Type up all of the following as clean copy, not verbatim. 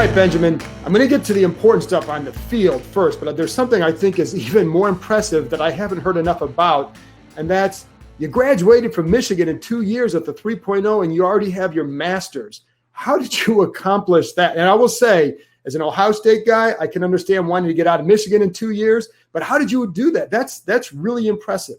right, Benjamin, I'm going to get to the important stuff on the field first, but there's something I think is even more impressive that I haven't heard enough about, and that's you graduated from Michigan in 2 years at the 3.0, and you already have your master's. How did you accomplish that? And I will say, as an Ohio State guy, I can understand wanting to get out of Michigan in 2 years, but how did you do that? That's really impressive.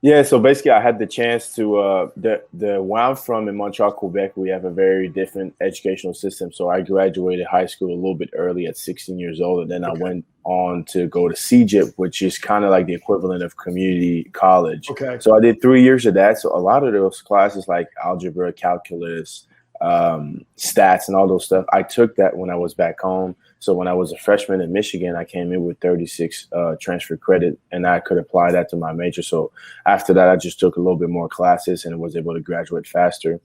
Yeah, so basically I had the chance to where I'm from in Montreal, Quebec, we have a very different educational system. So I graduated high school a little bit early at 16 years old, and then I went on to go to CJIP, which is kind of like the equivalent of community college. Okay. So I did 3 years of that. So a lot of those classes like algebra, calculus, stats and all those stuff, I took that when I was back home. So when I was a freshman in Michigan, I came in with 36 transfer credit, and I could apply that to my major. So after that, I just took a little bit more classes and was able to graduate faster.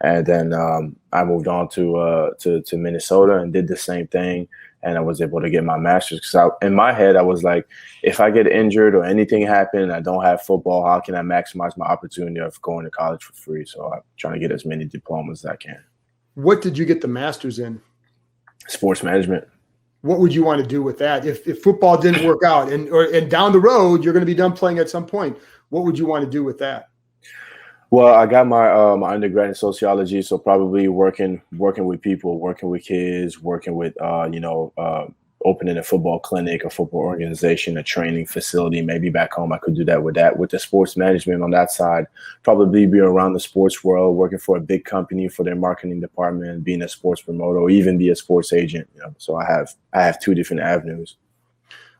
And then I moved on to Minnesota and did the same thing. And I was able to get my master's because in my head, I was like, if I get injured or anything happen and I don't have football, how can I maximize my opportunity of going to college for free? So I'm trying to get as many diplomas as I can. What did you get the master's in? Sports management. What would you want to do with that? If football didn't work out and down the road, you're going to be done playing at some point, what would you want to do with that? Well, I got my my undergrad in sociology, so probably working with people, working with kids, working with opening a football clinic, a football organization, a training facility. Maybe back home I could do that. With the sports management on that side, probably be around the sports world, working for a big company for their marketing department, being a sports promoter, or even be a sports agent. So I have two different avenues.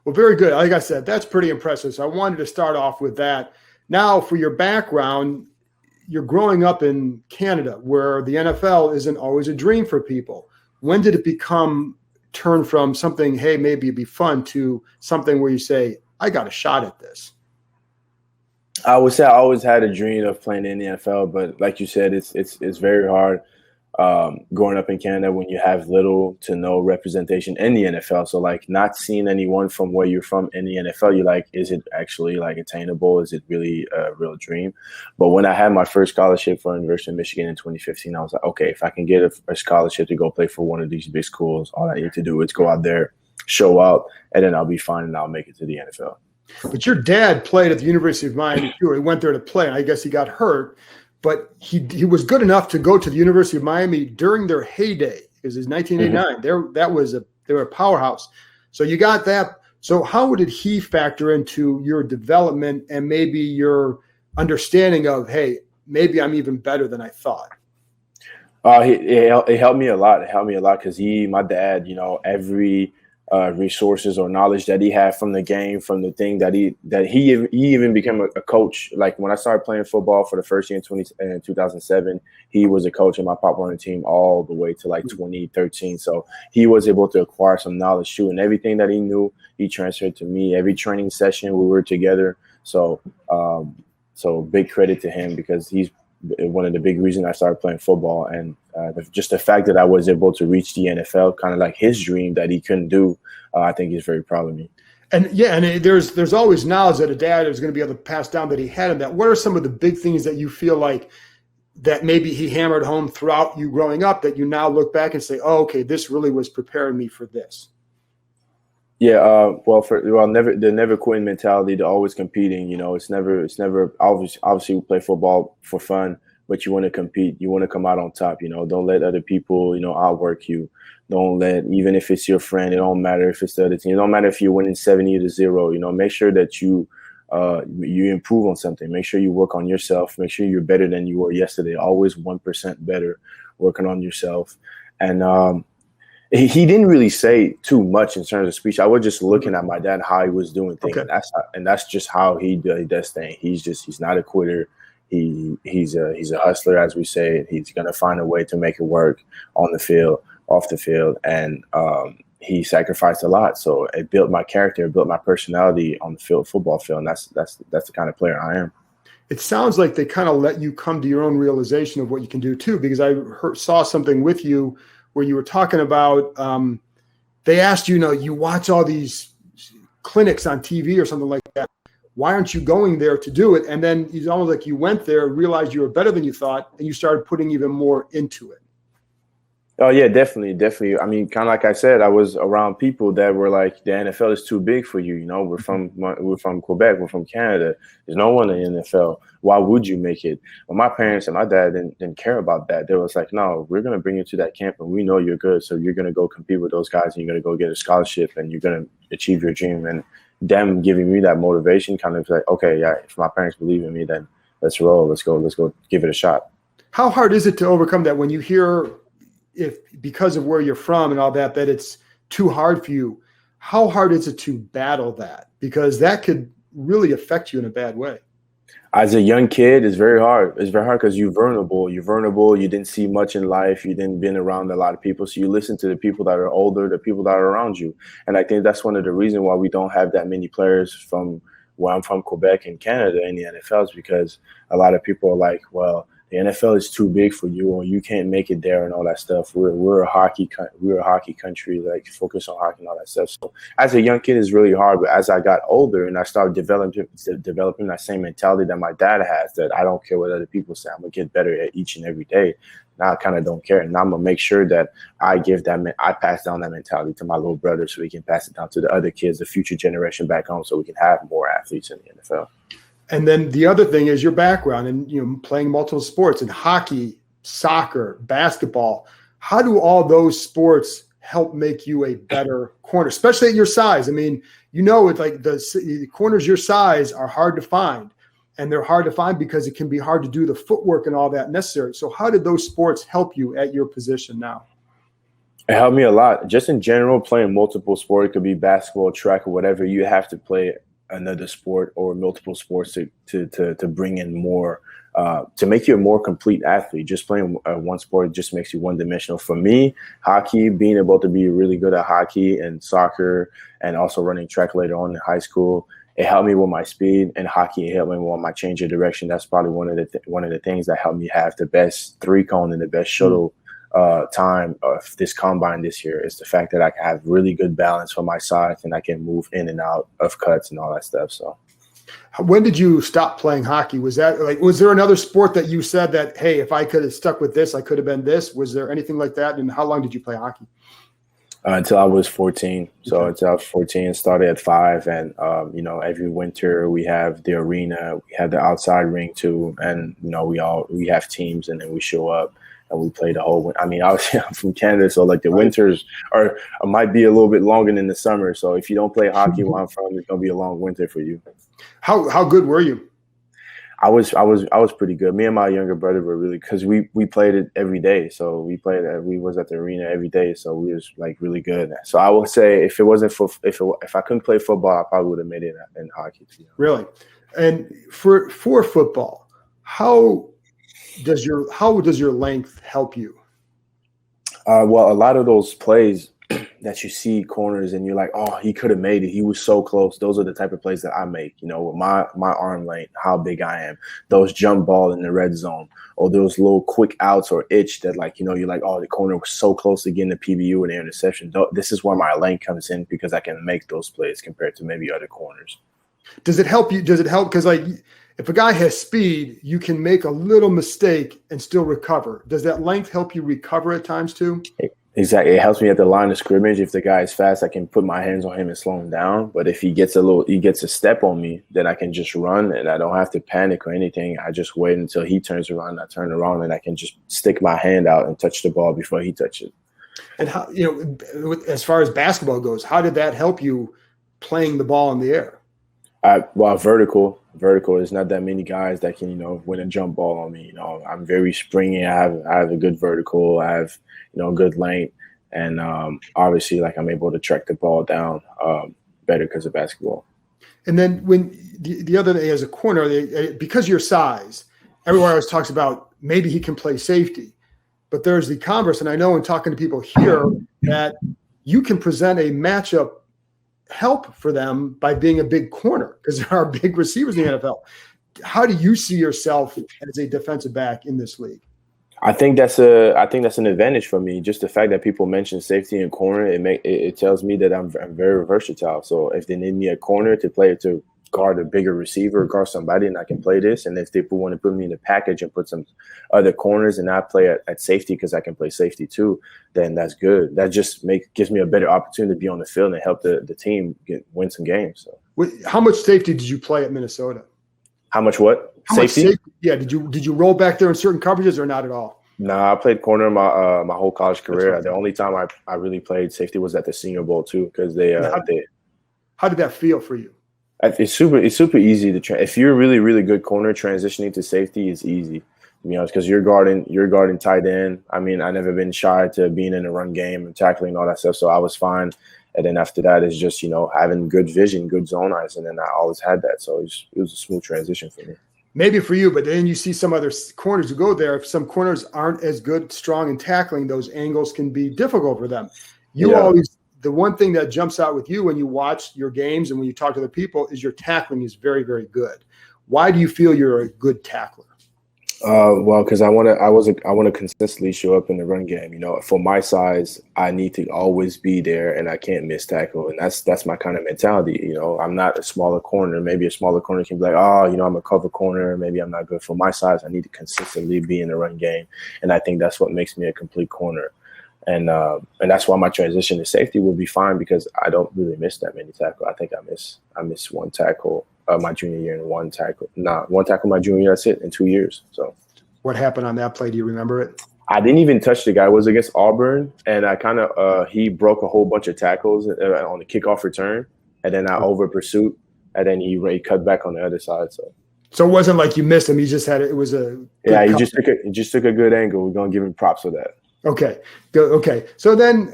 Well, very good. Like I said, that's pretty impressive. So I wanted to start off with that. Now, for your background, you're growing up in Canada, where the NFL isn't always a dream for people. When did it turn from something, hey, maybe it'd be fun, to something where you say, I got a shot at this? I would say I always had a dream of playing in the NFL, but like you said, it's very hard growing up in Canada when you have little to no representation in the NFL. So like not seeing anyone from where you're from in the NFL, you're like, is it actually like attainable? Is it really a real dream? But when I had my first scholarship for University of Michigan in 2015, I was like, okay, if I can get a scholarship to go play for one of these big schools, all I need to do is go out there, show up, and then I'll be fine and I'll make it to the NFL. But your dad played at the University of Miami too. He went there to play, and I guess he got hurt. But he was good enough to go to the University of Miami during their heyday, because it's 1989. Mm-hmm. They were a powerhouse. So you got that. So how did he factor into your development and maybe your understanding of, hey, maybe I'm even better than I thought? It helped me a lot. It helped me a lot because my dad, every resources or knowledge that he had from the game, from the thing that he even became a coach. Like when I started playing football for the first year in 2007, he was a coach in my Pop Warner team all the way to like 2013. So he was able to acquire some knowledge too, and everything that he knew, he transferred to me. Every training session we were together. So big credit to him, because he's one of the big reasons I started playing football. And just the fact that I was able to reach the NFL, kind of like his dream that he couldn't do, I think he's very proud of me. And there's always knowledge that a dad is going to be able to pass down that he had in that. What are some of the big things that you feel like that maybe he hammered home throughout you growing up that you now look back and say, oh, okay, this really was preparing me for this? Yeah, the never quitting mentality, the always competing. It's never obviously we play football for fun, but you want to compete. You want to come out on top. Don't let other people outwork you. Don't let, even if it's your friend, it don't matter if it's the other team. It don't matter if you're winning 70-0. Make sure that you improve on something. Make sure you work on yourself. Make sure you're better than you were yesterday. Always 1% better, working on yourself. And he didn't really say too much in terms of speech. I was just looking at my dad, how he was doing things. Okay. And that's just how he does things. He's not a quitter. He's a hustler, as we say. He's gonna find a way to make it work on the field, off the field, and he sacrificed a lot. So it built my character, it built my personality on the field, football field, and that's the kind of player I am. It sounds like they kind of let you come to your own realization of what you can do too, because I saw something with you where you were talking about, they asked you watch all these clinics on TV or something like that. Why aren't you going there to do it? And then it's almost like you went there, realized you were better than you thought, and you started putting even more into it. Oh yeah, definitely, definitely. I mean, kind of like I said, I was around people that were like, the NFL is too big for you. You know, we're from Quebec, we're from Canada. There's no one in the NFL. Why would you make it? Well, my parents and my dad didn't care about that. They was like, no, we're gonna bring you to that camp, and we know you're good, so you're gonna go compete with those guys, and you're gonna go get a scholarship, and you're gonna achieve your dream. And them giving me that motivation, kind of like, okay, yeah, if my parents believe in me, then let's roll. Let's go, give it a shot. How hard is it to overcome that when you hear, if because of where you're from and all that, that it's too hard for you? How hard is it to battle that? Because that could really affect you in a bad way. As a young kid, it's very hard. It's very hard because you're vulnerable. You're vulnerable. You didn't see much in life. You didn't been around a lot of people. So you listen to the people that are older, the people that are around you. And I think that's one of the reasons why we don't have that many players from where I'm from, Quebec and Canada in the NFL, is because a lot of people are like, well, the NFL is too big for you, or you can't make it there, and all that stuff. We're a hockey country, like focus on hockey and all that stuff. So as a young kid, it's really hard. But as I got older and I started developing that same mentality that my dad has, that I don't care what other people say, I'm gonna get better at each and every day. Now I kind of don't care, and now I'm gonna make sure that I pass down that mentality to my little brother, so he can pass it down to the other kids, the future generation back home, so we can have more athletes in the NFL. And then the other thing is your background and, playing multiple sports and hockey, soccer, basketball. How do all those sports help make you a better corner, especially at your size? I mean, it's like the corners your size are hard to find, and they're hard to find because it can be hard to do the footwork and all that necessary. So how did those sports help you at your position now? It helped me a lot. Just in general, playing multiple sports, it could be basketball, track, or whatever. You have to play another sport or multiple sports to bring in more, to make you a more complete athlete. Just playing one sport just makes you one-dimensional. For me, hockey, being able to be really good at hockey and soccer, and also running track later on in high school, it helped me with my speed. And hockey, it helped me with my change of direction. That's probably one of the things that helped me have the best three cone and the best shuttle time of this combine this year, is the fact that I can have really good balance for my size, and I can move in and out of cuts and all that stuff. So when did you stop playing hockey? Was there another sport that you said that, hey, if I could have stuck with this, I could have been this? Was there anything like that? And how long did you play hockey? Until I was 14. So until I was 14, started at 5. And, every winter we have the arena, we have the outside ring too. And, we have teams, and then we show up and we play the whole winter. I mean, obviously I'm from Canada, so like the winters might be a little bit longer than the summer. So if you don't play hockey where I'm from, it's going to be a long winter for you. How good were you? I was pretty good. Me and my younger brother were really, because we played it every day. So we was at the arena every day. So we was like really good. So I would say if I couldn't play football, I probably would have made it in hockey. Really? And for football, how does your length help you? Well, a lot of those plays that you see corners and you're like, oh, he could have made it, he was so close. Those are the type of plays that I make, with my arm length, how big I am. Those jump ball in the red zone, or those little quick outs or itch that, like, you're like, oh, the corner was so close to getting the PBU and the interception. This is where my length comes in, because I can make those plays compared to maybe other corners. Does it help you? Does it help? Because if a guy has speed, you can make a little mistake and still recover. Does that length help you recover at times too? Exactly. It helps me at the line of scrimmage. If the guy is fast, I can put my hands on him and slow him down. But if he gets a step on me, then I can just run, and I don't have to panic or anything. I just wait until he turns around. I turn around, and I can just stick my hand out and touch the ball before he touches it. And how, as far as basketball goes, how did that help you playing the ball in the air? Well, vertical. There's not that many guys that can, win a jump ball on me. I'm very springy. I have a good vertical. I have, good length, and obviously, like, I'm able to track the ball down better because of basketball. And then when the other day as a corner, because of your size, everyone always talks about maybe he can play safety, but there's the converse. And I know in talking to people here that you can present a matchup help for them by being a big corner, because there are big receivers in the NFL. How do you see yourself as a defensive back in this league? I think that's an advantage for me. Just the fact that people mention safety and corner, it tells me that I'm very versatile. So if they need me a corner to play to guard a bigger receiver, guard somebody, and I can play this. And if they want to put me in the package and put some other corners and I play at safety because I can play safety too, then that's good. That just gives me a better opportunity to be on the field and help the team win some games. So, how much safety did you play at Minnesota? How much what? Safety? Much safety? Yeah. Did you roll back there in certain coverages or not at all? Nah, I played corner my whole college career. Right. The only time I really played safety was at the Senior Bowl too, because how did that feel for you? It's super easy to if you're a really, really good corner, transitioning to safety is easy. Because you're guarding tight end. I mean, I never been shy to being in the run game and tackling all that stuff, so I was fine. And then after that is just having good vision, good zone eyes, and then I always had that. So it was a smooth transition for me. Maybe for you, but then you see some other corners who go there. If some corners aren't as good, strong in tackling, those angles can be difficult for them. The one thing that jumps out with you when you watch your games and when you talk to the people is your tackling is very, very good. Why do you feel you're a good tackler? Well, because I want to consistently show up in the run game. For my size, I need to always be there, and I can't miss tackle. And that's my kind of mentality. I'm not a smaller corner. Maybe a smaller corner can be like, I'm a cover corner. Maybe I'm not good. For my size, I need to consistently be in the run game, and I think that's what makes me a complete corner. And that's why my transition to safety will be fine because I don't really miss that many tackles. I think I miss one tackle my junior year and one tackle my junior year. That's it in 2 years. So what happened on that play? Do you remember it? I didn't even touch the guy. It was against Auburn, and I kind of he broke a whole bunch of tackles on the kickoff return, and then I over pursued, and then he cut back on the other side. So it wasn't like you missed him. He just had it. It was a he just took a good angle. We're gonna give him props for that. Okay. Good. Okay. So then,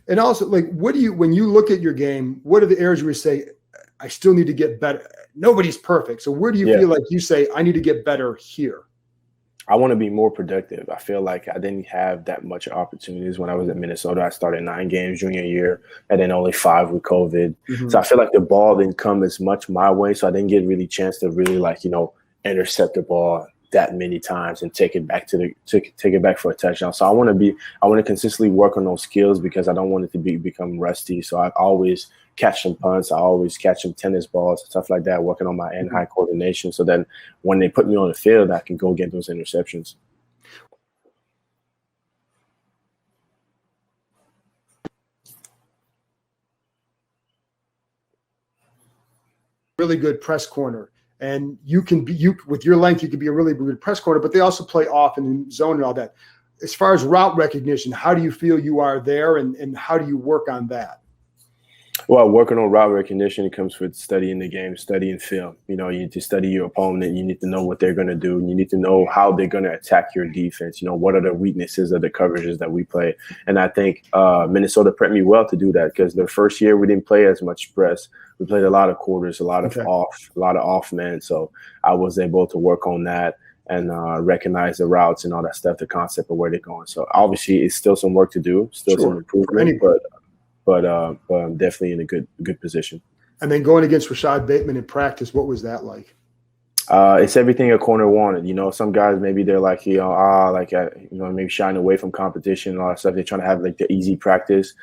and also, like, when you look at your game, what are the areas where you say, I still need to get better? Nobody's perfect. So where do you feel like you say, I need to get better here? I want to be more productive. I feel like I didn't have that much opportunities when I was at Minnesota. I started 9 games junior year and then only 5 with COVID. Mm-hmm. So I feel like the ball didn't come as much my way. So I didn't get really chance to really intercept the ball that many times and take it back for a touchdown. So I want to consistently work on those skills because I don't want it to become rusty. So I always catch some punts. I always catch some tennis balls, stuff like that, working on my hand-eye coordination. So then when they put me on the field, I can go get those interceptions. Really good press corner. And with your length, you can be a really good press corner, but they also play off and in zone and all that. As far as route recognition, how do you feel you are there and how do you work on that? Well, working on route recognition, it comes with studying the game, studying film. You need to study your opponent. You need to know what they're going to do. You need to know how they're going to attack your defense. What are the weaknesses of the coverages that we play? And I think Minnesota prepped me well to do that because the first year we didn't play as much press. We played a lot of quarters, a lot of off men. So I was able to work on that and recognize the routes and all that stuff, the concept of where they're going. So obviously it's still some work to do, still some improvement, but I'm definitely in a good position. And then going against Rashad Bateman in practice, what was that like? It's everything a corner wanted. Some guys maybe they're like, maybe shying away from competition and all that stuff. They're trying to have like the easy practice.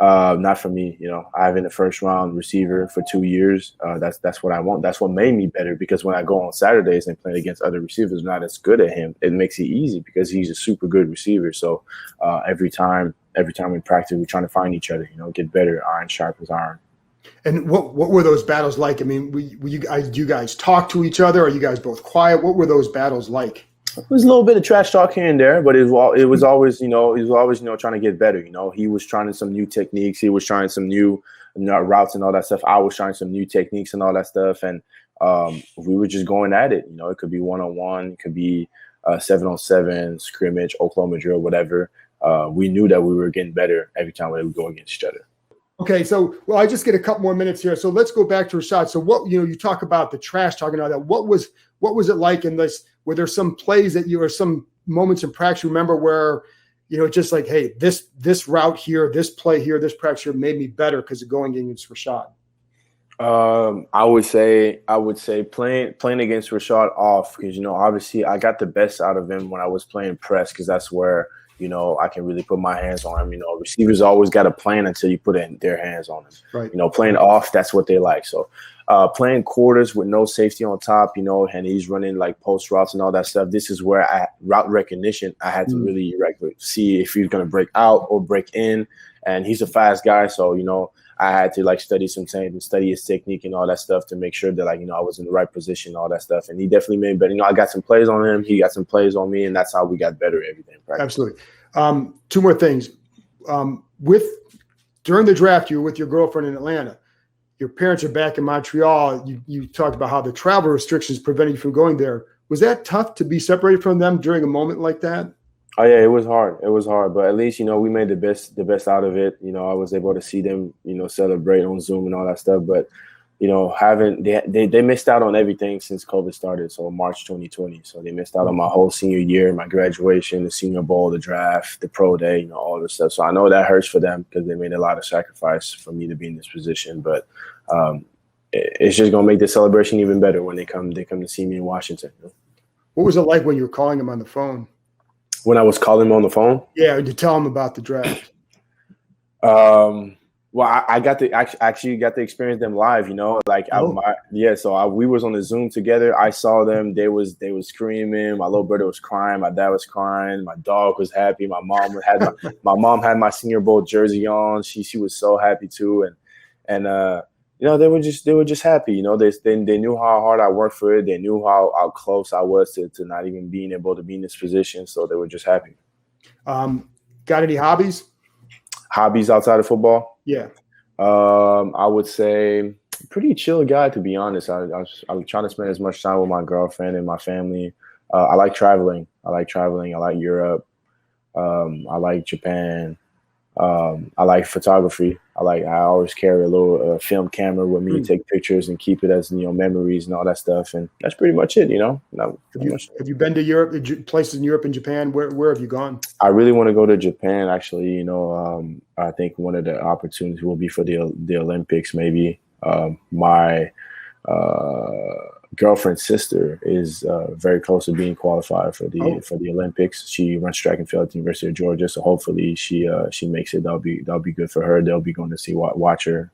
Not for me. I have been a first round receiver for 2 years. That's what I want. That's what made me better because when I go on Saturdays and play against other receivers not as good at him, it makes it easy because he's a super good receiver. So every time we practice, we're trying to find each other, get better, iron sharp as iron. And what were those battles like? I mean, do you guys talk to each other? Are you guys both quiet? What were those battles like? It was a little bit of trash talk here and there, but it was always trying to get better. He was trying some new techniques. He was trying some new routes and all that stuff. I was trying some new techniques and all that stuff. And we were just going at it. It could be 1-on-1, it could be 7-on-7, scrimmage, Oklahoma drill, whatever. We knew that we were getting better every time we would go against each other. Okay, so I just get a couple more minutes here. So let's go back to Rashad. So what you talk about the trash talking and all that. What was it like in this? Were there some plays or some moments in practice you remember where just like, hey, this route here, this play here, this practice here made me better because of going against Rashad? I would say playing against Rashad off because obviously I got the best out of him when I was playing press because that's where I can really put my hands on him. Receivers always got a plan until you put their hands on him. Right. Playing off, that's what they like. So playing quarters with no safety on top, you know, and he's running like post routes and all that stuff. This is where route recognition, I had to really see if he's going to break out or break in. And he's a fast guy. So, you know, I had to like study some things and study his technique and all that stuff to make sure that, like, you know, I was in the right position, all that stuff. And he definitely made better. You know, I got some plays on him. He got some plays on me. And that's how we got better at everything. Absolutely. Two more things. During the draft, you were with your girlfriend in Atlanta. Your parents are back in Montreal. You talked about how the travel restrictions prevented you from going there. Was that tough to be separated from them during a moment like that? Oh yeah, it was hard. It was hard, but at least, you know, we made the best out of it. You know, I was able to see them, you know, celebrate on Zoom and all that stuff. But, you know, they missed out on everything since COVID started. So March 2020. So they missed out on my whole senior year, my graduation, the Senior Bowl, the draft, the pro day, you know, all this stuff. So I know that hurts for them because they made a lot of sacrifice for me to be in this position. But it's just gonna make the celebration even better when they come to see me in Washington. What was it like when you were calling them on the phone? When I was calling him on the phone? Yeah, to tell him about the draft. Well, I got to actually got to experience them live, you know, like we was on the Zoom together. I saw them. They was screaming. My little brother was crying. My dad was crying. My dog was happy. My mom had my Senior Bowl jersey on. She was so happy too. And you know, they were just happy. You know, they knew how hard I worked for it. They knew how close I was to not even being able to be in this position. So they were just happy. Got any hobbies? Hobbies outside of football? Yeah. I would say pretty chill guy, to be honest. I'm trying to spend as much time with my girlfriend and my family. I like traveling. I like Europe. I like Japan. I like photography. I always carry a little film camera with me to take pictures and keep it as, you know, memories and all that stuff. And that's pretty much it, you know. Have you been to Europe, places in Europe and Japan? Where have you gone? I really want to go to Japan, actually. You know, I think one of the opportunities will be for the Olympics, maybe. My girlfriend's sister is very close to being qualified for the Olympics. She runs track and field at the University of Georgia, so hopefully she makes it. That'll be good for her. They'll be going to see watch her.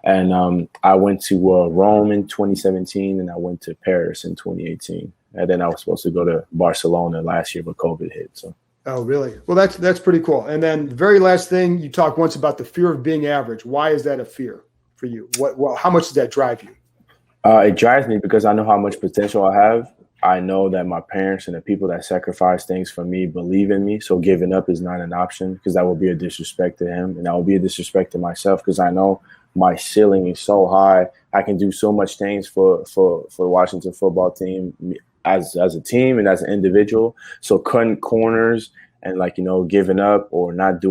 And I went to Rome in 2017, and I went to Paris in 2018, and then I was supposed to go to Barcelona last year, but COVID hit. So. Oh, really? Well, that's pretty cool. And then the very last thing, you talked once about the fear of being average. Why is that a fear for you? How much does that drive you? It drives me because I know how much potential I have. I know that my parents and the people that sacrifice things for me believe in me. So giving up is not an option, because that will be a disrespect to him, and that will be a disrespect to myself, because I know my ceiling is so high. I can do so much things for the Washington football team as a team and as an individual. So cutting corners and, like, you know, giving up or not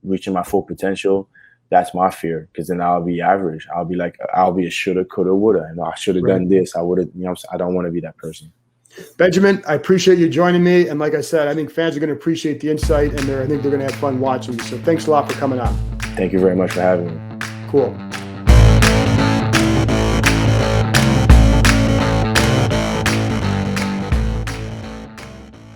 reaching my full potential, that's my fear, because then I'll be average. I'll be a shoulda, coulda, woulda. And I should have done this. I would have, you know, I don't want to be that person. Benjamin, I appreciate you joining me. And like I said, I think fans are going to appreciate the insight, and I think they're going to have fun watching you. So thanks a lot for coming on. Thank you very much for having me. Cool.